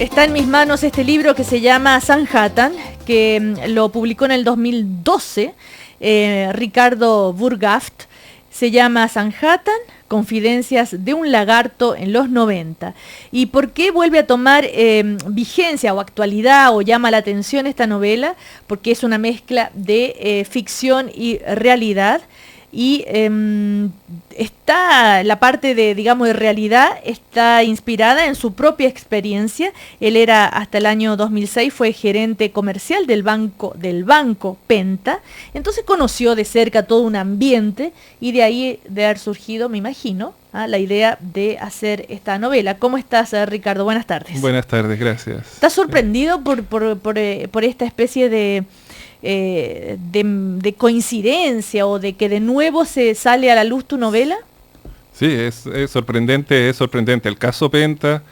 Está en mis manos este libro que se llama Sanhattan, que lo publicó en el 2012 Ricardo Burgaft. Se llama Sanhattan, Confidencias de un lagarto en los 90. ¿Y por qué vuelve a tomar vigencia o actualidad o llama la atención esta novela? Porque es una mezcla de ficción y realidad. Y está la parte de, digamos, de realidad, está inspirada en su propia experiencia. Él era, hasta el año 2006, fue gerente comercial del banco Penta. Entonces conoció de cerca todo un ambiente y de ahí de haber surgido, me imagino, la idea de hacer esta novela. ¿Cómo estás, Ricardo? Buenas tardes. Buenas tardes, gracias. ¿Estás sorprendido por esta especie de coincidencia o de que de nuevo se sale a la luz tu novela? Sí, es sorprendente, es sorprendente. El caso Penta,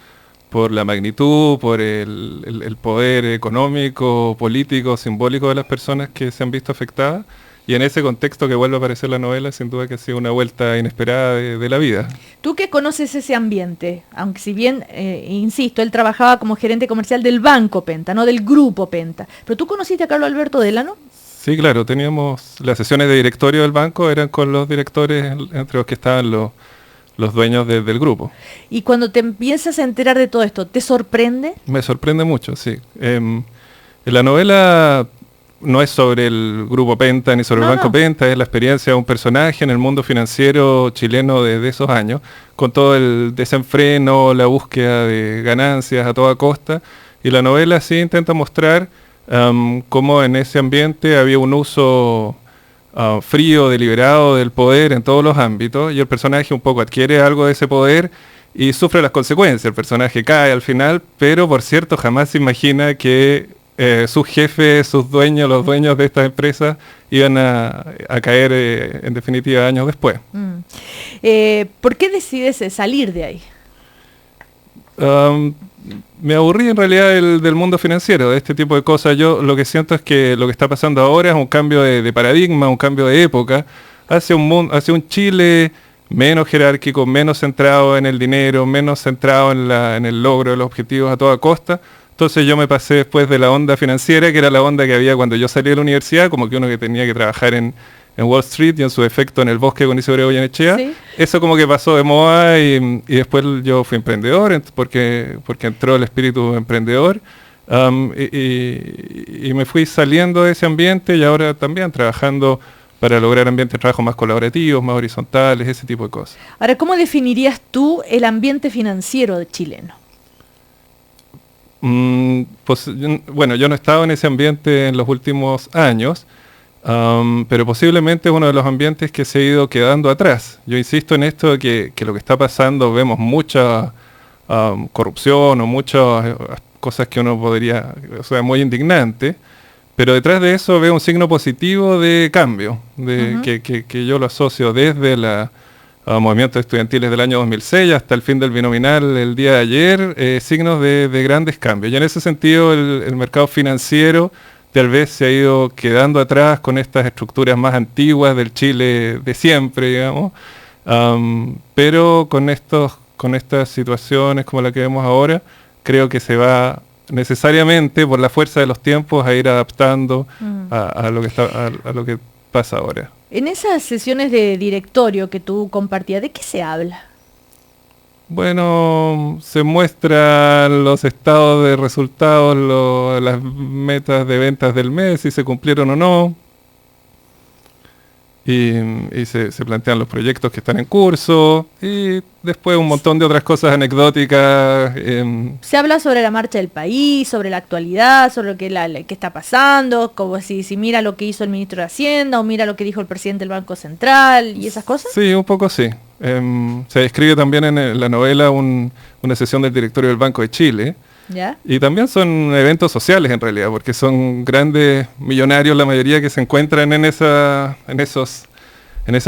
por la magnitud, por el poder económico, político, simbólico de las personas que se han visto afectadas, y en ese contexto que vuelve a aparecer la novela, sin duda que ha sido una vuelta inesperada de la vida. Tú que conoces ese ambiente, aunque si bien, insisto, él trabajaba como gerente comercial del Banco Penta, no del Grupo Penta, pero ¿tú conociste a Carlos Alberto Delano? Sí, claro, teníamos las sesiones de directorio del banco, eran con los directores, entre los que estaban los dueños del grupo. Y cuando te empiezas a enterar de todo esto, ¿te sorprende? Me sorprende mucho, sí. En la novela no es sobre el Grupo Penta ni sobre el Banco Penta, es la experiencia de un personaje en el mundo financiero chileno de esos años, con todo el desenfreno, la búsqueda de ganancias a toda costa. Y la novela sí intenta mostrar cómo en ese ambiente había un uso frío, deliberado del poder en todos los ámbitos, y el personaje un poco adquiere algo de ese poder y sufre las consecuencias. El personaje cae al final, pero por cierto jamás se imagina que sus jefes, sus dueños, los dueños de estas empresas iban a caer en definitiva años después. ¿Por qué decides salir de ahí? Me aburrí en realidad del mundo financiero, de este tipo de cosas. Yo lo que siento es que lo que está pasando ahora es un cambio de paradigma, un cambio de época, hacia un Chile menos jerárquico, menos centrado en el dinero, menos centrado en el logro de los objetivos a toda costa. Entonces yo me pasé después de la onda financiera, que era la onda que había cuando yo salí de la universidad, como que uno que tenía que trabajar en Wall Street y en su efecto en el bosque con Isidoro Goyenechea. ¿Sí? Eso como que pasó de moda y después yo fui emprendedor, porque entró el espíritu emprendedor, y me fui saliendo de ese ambiente y ahora también trabajando para lograr ambientes de trabajo más colaborativos, más horizontales, ese tipo de cosas. Ahora, ¿cómo definirías tú el ambiente financiero chileno? Pues, bueno, yo no he estado en ese ambiente en los últimos años, pero posiblemente es uno de los ambientes que se ha ido quedando atrás. Yo insisto en esto de que lo que está pasando, vemos mucha corrupción o muchas cosas que uno podría, o sea, muy indignante, pero detrás de eso veo un signo positivo de cambio, que yo lo asocio desde los movimientos estudiantiles del año 2006 hasta el fin del binominal el día de ayer, signos de grandes cambios. Y en ese sentido el mercado financiero tal vez se ha ido quedando atrás con estas estructuras más antiguas del Chile de siempre, digamos, pero con estas situaciones como la que vemos ahora, creo que se va necesariamente por la fuerza de los tiempos a ir adaptando a lo que pasa ahora. En esas sesiones de directorio que tú compartías, ¿de qué se habla? Bueno, se muestran los estados de resultados, las metas de ventas del mes, si se cumplieron o no. Y se plantean los proyectos que están en curso. Y después un montón de otras cosas anecdóticas. Se habla sobre la marcha del país, sobre la actualidad, sobre lo que está pasando, como si mira lo que hizo el ministro de Hacienda o mira lo que dijo el presidente del Banco Central y esas cosas. Sí, un poco sí. Se describe también en la novela una sesión del directorio del Banco de Chile. ¿Ya? Y también son eventos sociales en realidad, porque son grandes millonarios la mayoría que se encuentran en esas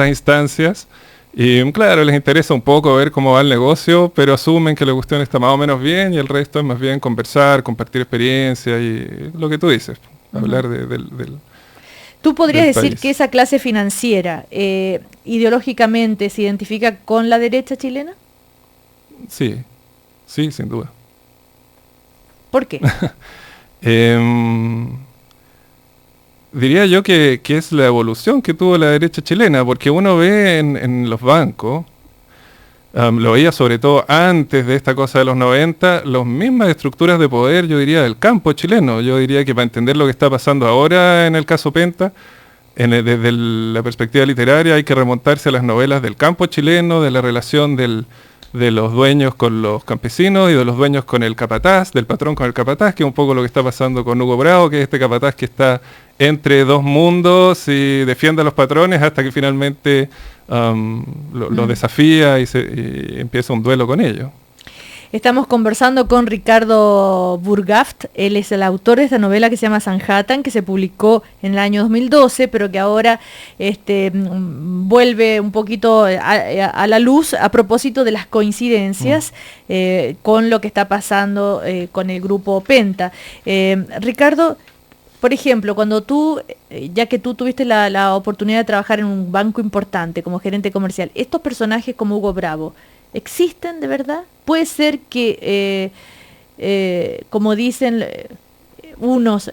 instancias. Y claro, les interesa un poco ver cómo va el negocio, pero asumen que la cuestión está más o menos bien y el resto es más bien conversar, compartir experiencias y lo que tú dices, hablar del ¿Tú podrías decir país. que esa clase financiera ideológicamente se identifica con la derecha chilena? Sí, sin duda. ¿Por qué? Diría yo que es la evolución que tuvo la derecha chilena, porque uno ve en los bancos, lo veía sobre todo antes de esta cosa de los 90, las mismas estructuras de poder, yo diría, del campo chileno. Yo diría que para entender lo que está pasando ahora en el caso Penta, desde la perspectiva literaria hay que remontarse a las novelas del campo chileno, de la relación de los dueños con los campesinos y de los dueños con el capataz, del patrón con el capataz, que es un poco lo que está pasando con Hugo Bravo, que es este capataz que está entre dos mundos y defiende a los patrones hasta que finalmente los desafía y empieza un duelo con ellos. Estamos conversando con Ricardo Burgaft. Él es el autor de esta novela que se llama Sanhattan, que se publicó en el año 2012, pero que ahora vuelve un poquito a la luz a propósito de las coincidencias con lo que está pasando con el grupo Penta. Ricardo, por ejemplo, cuando tú, ya que tú tuviste la oportunidad de trabajar en un banco importante como gerente comercial, estos personajes como Hugo Bravo, ¿existen de verdad? Puede ser que, como dicen unos,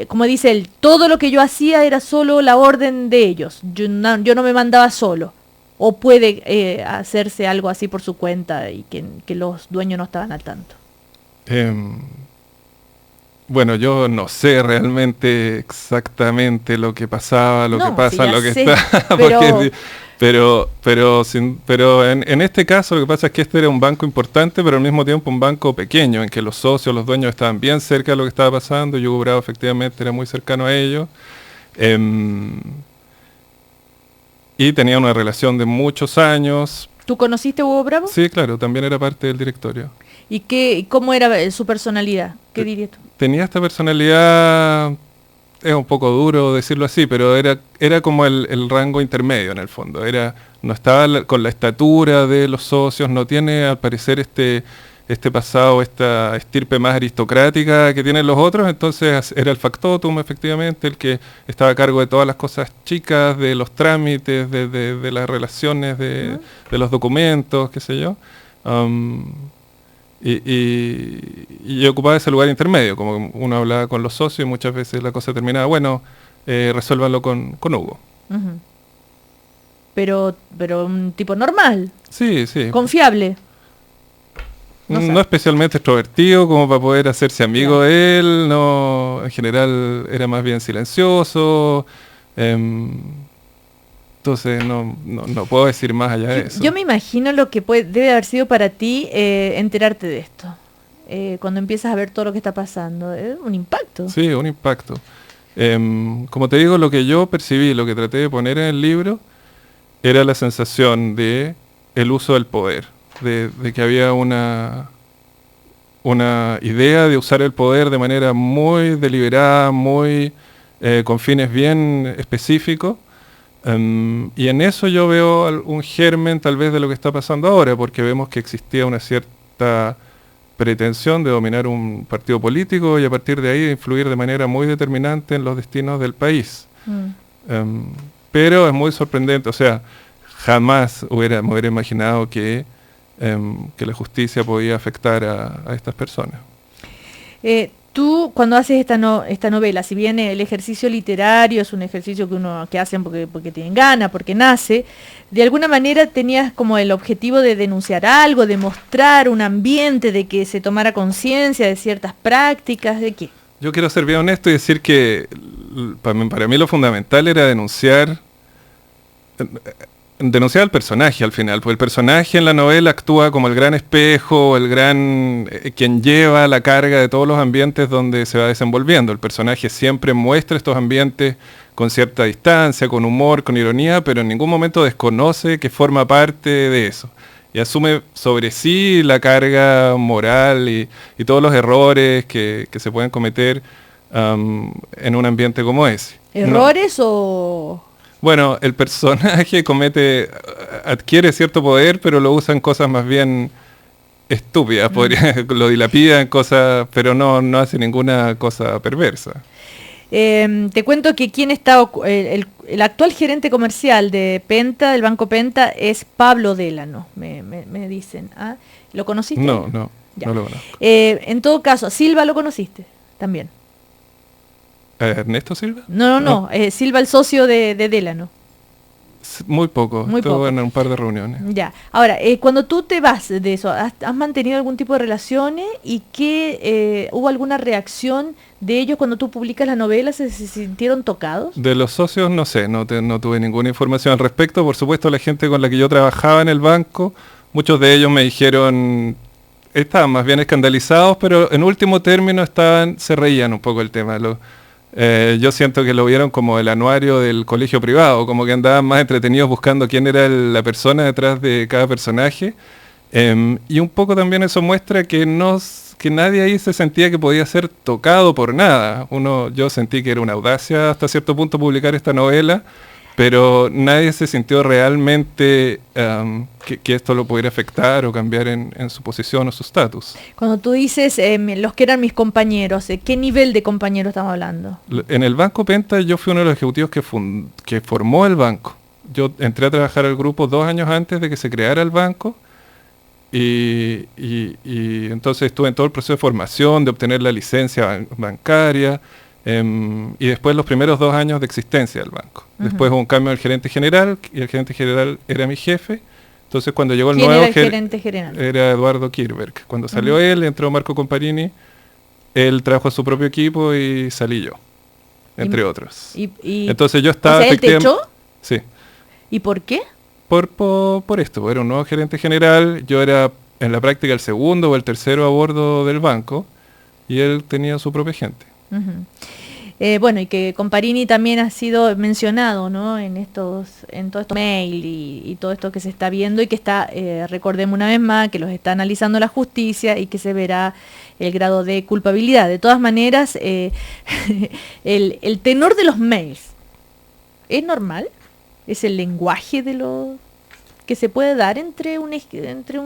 como dice él, todo lo que yo hacía era solo la orden de ellos, yo no me mandaba solo. O puede hacerse algo así por su cuenta y que los dueños no estaban al tanto. Bueno, yo no sé realmente exactamente lo que pasaba, lo que pasa, sí, lo que sé, está, pero en este caso lo que pasa es que este era un banco importante, pero al mismo tiempo un banco pequeño, en que los socios, los dueños estaban bien cerca de lo que estaba pasando, y Hugo Bravo efectivamente era muy cercano a ellos, y tenía una relación de muchos años. ¿Tú conociste a Hugo Bravo? Sí, claro, también era parte del directorio. ¿Y cómo era su personalidad? ¿Qué dirías tú? Tenía esta personalidad, es un poco duro decirlo así, pero era como el rango intermedio en el fondo. No estaba con la estatura de los socios, no tiene al parecer este pasado, esta estirpe más aristocrática que tienen los otros, entonces era el factotum efectivamente, el que estaba a cargo de todas las cosas chicas, de los trámites, de las relaciones, de los documentos, qué sé yo. Y ocupaba ese lugar intermedio, como uno hablaba con los socios y muchas veces la cosa terminaba, resuélvanlo con Hugo. Uh-huh. Pero un tipo normal. Sí. Confiable. No especialmente extrovertido como para poder hacerse amigo de él, no, en general era más bien silencioso. Entonces no puedo decir más allá de eso. Yo me imagino lo que debe haber sido para ti enterarte de esto. Cuando empiezas a ver todo lo que está pasando. Es un impacto. Sí, un impacto. Como te digo, lo que yo percibí, lo que traté de poner en el libro, era la sensación de el uso del poder. De que había una idea de usar el poder de manera muy deliberada, muy con fines bien específicos. Y en eso yo veo un germen tal vez de lo que está pasando ahora, porque vemos que existía una cierta pretensión de dominar un partido político y a partir de ahí influir de manera muy determinante en los destinos del país. Pero es muy sorprendente, o sea, jamás me hubiera imaginado que la justicia podía afectar a estas personas. Tú, cuando haces esta novela, si bien el ejercicio literario es un ejercicio que hacen porque tienen ganas, porque nace, de alguna manera tenías como el objetivo de denunciar algo, de mostrar un ambiente, de que se tomara conciencia de ciertas prácticas, ¿de qué? Yo quiero ser bien honesto y decir que para mí lo fundamental era denunciar al personaje al final, porque el personaje en la novela actúa como el gran espejo, quien lleva la carga de todos los ambientes donde se va desenvolviendo. El personaje siempre muestra estos ambientes con cierta distancia, con humor, con ironía, pero en ningún momento desconoce que forma parte de eso. Y asume sobre sí la carga moral y todos los errores que se pueden cometer en un ambiente como ese. ¿Errores o...? Bueno, el personaje adquiere cierto poder, pero lo usa en cosas más bien estúpidas, lo dilapida en cosas, pero no hace ninguna cosa perversa. Te cuento que quien está el actual gerente comercial de Penta, del Banco Penta, es Pablo Délano, me dicen. ¿Ah? ¿Lo conociste? No lo conozco. En todo caso, Silva lo conociste también. ¿Ernesto Silva? No. Silva, el socio de Délano. Muy poco. Estuvo en un par de reuniones. Ya. Ahora, cuando tú te vas de eso, ¿has mantenido algún tipo de relaciones? ¿Y hubo alguna reacción de ellos cuando tú publicas la novela? ¿Se sintieron tocados? De los socios, no sé, no tuve ninguna información al respecto. Por supuesto, la gente con la que yo trabajaba en el banco, muchos de ellos me dijeron, estaban más bien escandalizados, pero en último término se reían un poco el tema. Yo siento que lo vieron como el anuario del colegio privado, como que andaban más entretenidos buscando quién era la persona detrás de cada personaje. Y un poco también eso muestra que nadie ahí se sentía que podía ser tocado por nada. Yo sentí que era una audacia hasta cierto punto publicar esta novela, pero nadie se sintió realmente que esto lo pudiera afectar o cambiar en su posición o su estatus. Cuando tú dices los que eran mis compañeros, ¿qué nivel de compañeros estamos hablando? En el Banco Penta yo fui uno de los ejecutivos que formó el banco. Yo entré a trabajar al grupo 2 años antes de que se creara el banco y entonces estuve en todo el proceso de formación, de obtener la licencia bancaria. Y después los primeros 2 años de existencia del banco. Después hubo un cambio del gerente general, y el gerente general era mi jefe. Entonces cuando llegó el nuevo gerente general? Era Eduardo Kirberg. Cuando salió él, entró Marco Comparini, él trajo a su propio equipo y salí yo, entre otros. Entonces yo estaba... O sea, ¿él te echó? Sí. ¿Y por qué? Por esto, era un nuevo gerente general, yo era en la práctica el segundo o el tercero a bordo del banco, y él tenía su propia gente. Bueno, y que Comparini también ha sido mencionado, ¿no? en todo estos mail y todo esto que se está viendo y que está, recordemos una vez más, que los está analizando la justicia y que se verá el grado de culpabilidad. De todas maneras, el tenor de los mails, ¿es normal? ¿Es el lenguaje de lo que se puede dar entre un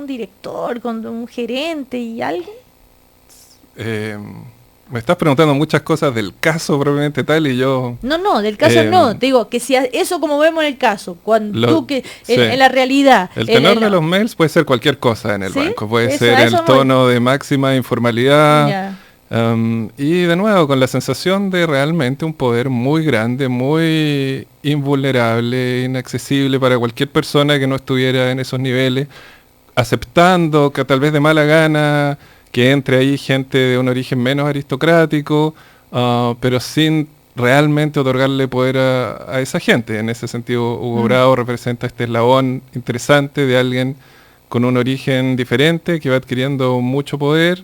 director, con un gerente y alguien? Me estás preguntando muchas cosas del caso propiamente tal y yo... No, del caso no. Te digo que si eso como vemos en el caso, cuando en la realidad... El tenor de los mails puede ser cualquier cosa en el banco. Puede ser el tono de máxima informalidad. Y de nuevo, con la sensación de realmente un poder muy grande, muy invulnerable, inaccesible para cualquier persona que no estuviera en esos niveles, aceptando que tal vez de mala gana... que entre ahí gente de un origen menos aristocrático, pero sin realmente otorgarle poder a esa gente. En ese sentido, Hugo Bravo representa este eslabón interesante de alguien con un origen diferente, que va adquiriendo mucho poder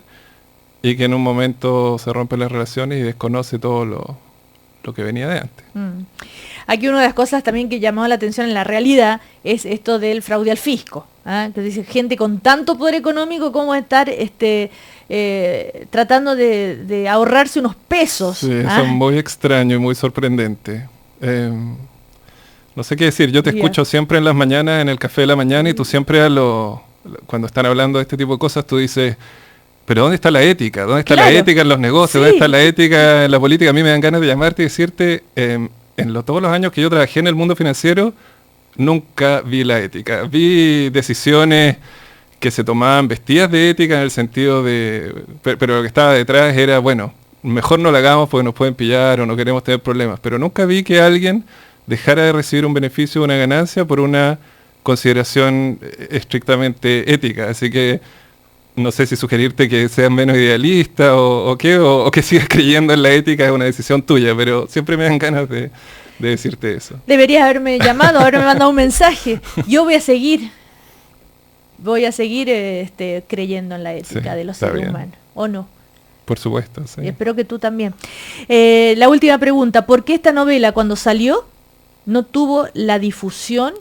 y que en un momento se rompen las relaciones y desconoce todo lo que venía de antes. Aquí una de las cosas también que llamó la atención en la realidad es esto del fraude al fisco. Que dice, gente con tanto poder económico, ¿cómo estar tratando de ahorrarse unos pesos? Sí, eso es muy extraño y muy sorprendente. No sé qué decir, yo te escucho siempre en las mañanas, en el café de la mañana, y tú siempre cuando están hablando de este tipo de cosas, tú dices, pero ¿dónde está la ética? ¿Dónde está la ética en los negocios? ¿Dónde está la ética en la política? A mí me dan ganas de llamarte y decirte, todos los años que yo trabajé en el mundo financiero, nunca vi la ética. Vi decisiones que se tomaban vestidas de ética en el sentido de... Pero lo que estaba detrás era, bueno, mejor no lo hagamos porque nos pueden pillar o no queremos tener problemas. Pero nunca vi que alguien dejara de recibir un beneficio o una ganancia por una consideración estrictamente ética. Así que no sé si sugerirte que seas menos idealista o que sigas creyendo en la ética es una decisión tuya, pero siempre me dan ganas de decirte eso. Deberías haberme llamado, haberme mandado un mensaje. Yo voy a seguir creyendo en la ética de los seres humanos, ¿o no? Por supuesto, sí. Y espero que tú también. La última pregunta, ¿por qué esta novela cuando salió no tuvo la difusión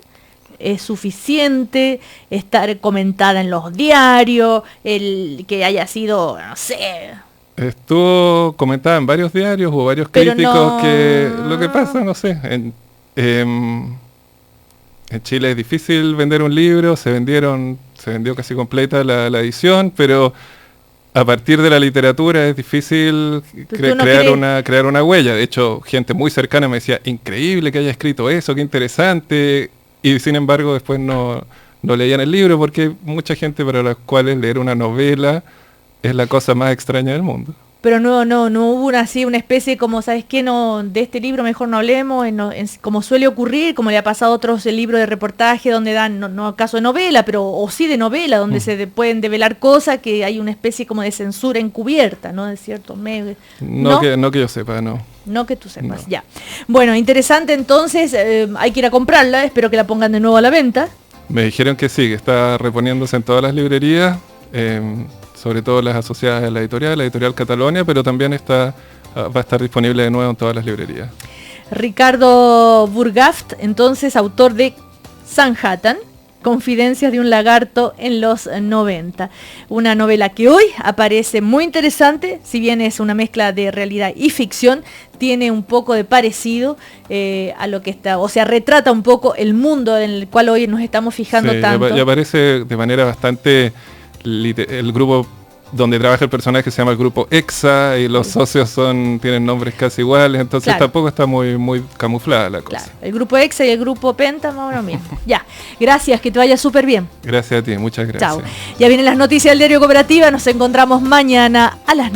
suficiente, estar comentada en los diarios, que haya sido, no sé... Estuvo comentada en varios diarios, hubo varios críticos que lo que pasa, no sé, en Chile es difícil vender un libro, se vendió casi completa la edición, pero a partir de la literatura es difícil crear una huella. De hecho, gente muy cercana me decía, increíble que haya escrito eso, qué interesante. Y sin embargo, después no leían el libro, porque hay mucha gente para las cuales leer una novela es la cosa más extraña del mundo. Pero no hubo una especie como, ¿sabes qué? No, de este libro mejor no hablemos, como suele ocurrir, como le ha pasado a otros libros de reportaje donde dan, no caso de novela, pero o sí de novela, donde se pueden develar cosas, que hay una especie como de censura encubierta, ¿no? De ciertos medios. No que yo sepa, no. No que tú sepas, ya. Bueno, interesante entonces, hay que ir a comprarla, espero que la pongan de nuevo a la venta. Me dijeron que sí, que está reponiéndose en todas las librerías, sobre todo las asociadas a la editorial Catalonia, pero también va a estar disponible de nuevo en todas las librerías. Ricardo Burgaft, entonces autor de Sanhattan, Confidencias de un lagarto en los 90. Una novela que hoy aparece muy interesante, si bien es una mezcla de realidad y ficción, tiene un poco de parecido a lo que está, o sea, retrata un poco el mundo en el cual hoy nos estamos fijando tanto. Y aparece de manera bastante... El grupo donde trabaja el personaje se llama el grupo EXA y los socios tienen nombres casi iguales, entonces tampoco está muy camuflada la cosa. Claro, el grupo EXA y el grupo Penta, más o menos. Ya, gracias, que te vaya súper bien. Gracias a ti, muchas gracias. Chao. Ya vienen las noticias del Diario Cooperativa, nos encontramos mañana a las